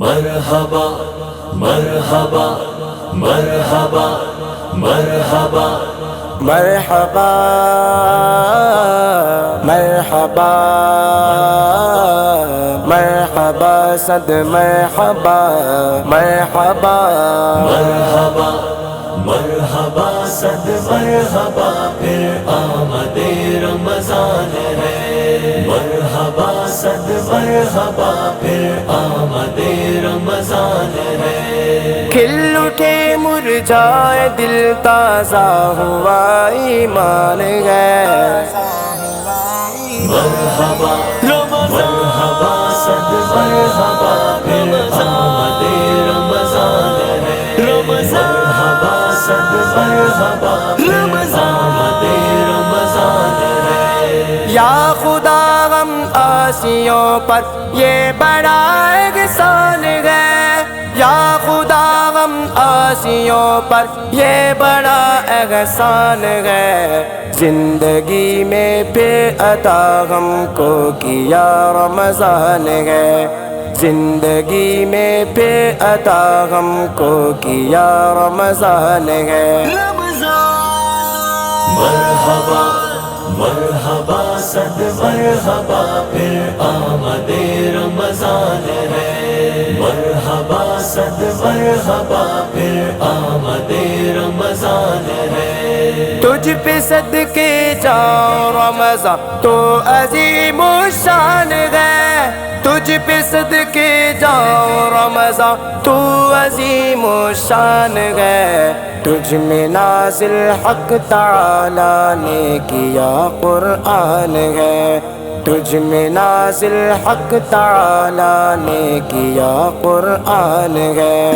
مرحبا مرحبا مرحبا مرحبا مرحبا مرحبا مرحبا صد مرحبا مرحبا مرحبا مرحبا صد مرحبا پھر آمد رمضان ہے، مرحبا صد مرحبا پھر آمد رمضان ہے۔ کھل اٹھے مرجھائے دل، تازہ ہوا ایمان ہے۔ مرحبا مرحبا صد مرحبا پھر آمد رمضان ہے، مرحبا صد مرحبا پھر آمد رمضان ہے۔ یا خدا غم آسیوں پر یہ بڑا احسان ہے، یا خدا غم آسیوں پر یہ بڑا احسان ہے۔ زندگی میں پھر عطا ہم کو کیا رمضان ہے، زندگی میں پھر عطا ہم کو کیا رمضان ہے۔ مرحبا مرحبا صد مرحبا پھر آمد رمضان ہے، مرحبا صد مرحبا پھر آمد رمضان ہے۔ تجھ پہ صدقے جاؤ رمضان تو عظیم الشان ہے، تجھ پہ صدقے جاؤ رمضان تو عظیم الشان ہے۔ تجھ میں نازل حق تعالی نے کیا قرآن ہے، تجھ میں نازل حق تعالی نے کیا قرآن ہے۔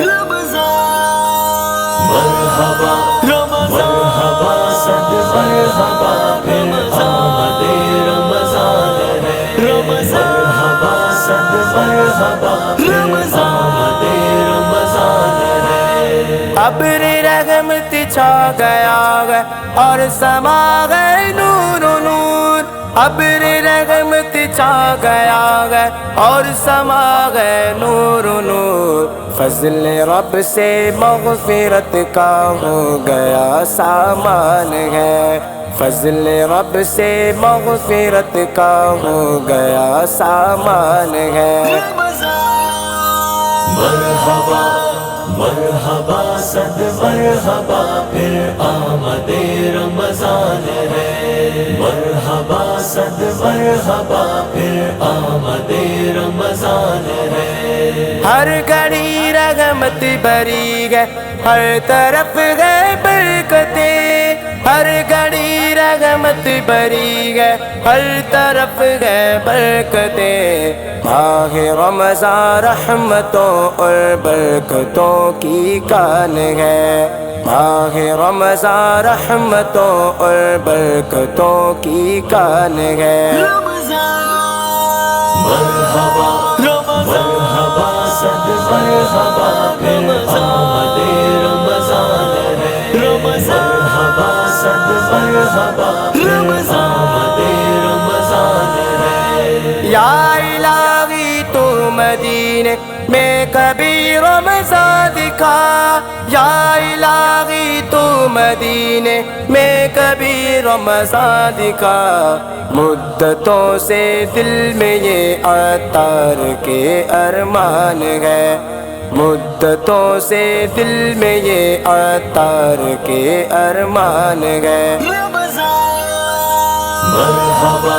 مرحبا مرحبا صد مرحبا پھر آمد رمضان ہے، مرحبا صد مرحبا پھر آمد رمضان ہے۔ ابر رحمت چھا گیا ہے اور سما گئے نور و نور، ابر رحمت چھا گیا ہے اور سما گئے نور و نور۔ فضل رب سے مغفرت کا ہو گیا سامان ہے، فضل رب سے مغفرت کا ہو گیا سامان ہے۔ مرحبا مرحبا صد مرحبا پھر آمد رمضان ہے، مرحبا صد مرحبا پھر آمد رمضان ہے۔ ہر گھڑی رحمت بری ہے، ہر طرف ہے برکتیں، ہر گھڑی رحمت بری ہے، ہر طرف ہے برکتیں۔ ماہ رمضان رحمتوں اور برکتوں کی کان ہے، ماہ رمضان رحمتوں اور برکتوں کی کان ہے۔ مرحبا مرحبا صد مرحبا پھر آمد رمضان ہے، مرحبا صد مرحبا پھر آمد رمضان ہے۔ یا الہی تو مدینے میں کبھی رمضان دکھا، یا الہی تو مدینے میں کبھی رمضان دکھا۔ مدتوں سے دل میں یہ عطار کے ارمان ہے، مدتوں سے دل میں یہ عطار کے ارمان ہے۔ مرحبا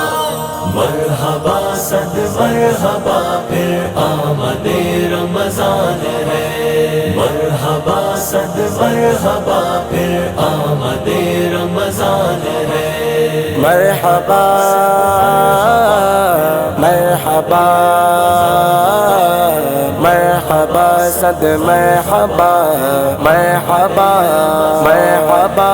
مرحبا صد مرحبا پھر آمد رمضان ہے، مرحبا صد مرحبا پھر آمد رمضان ہے۔ مرحبا مرحبا مرحبا صد مرحبا مرحبا مرحبا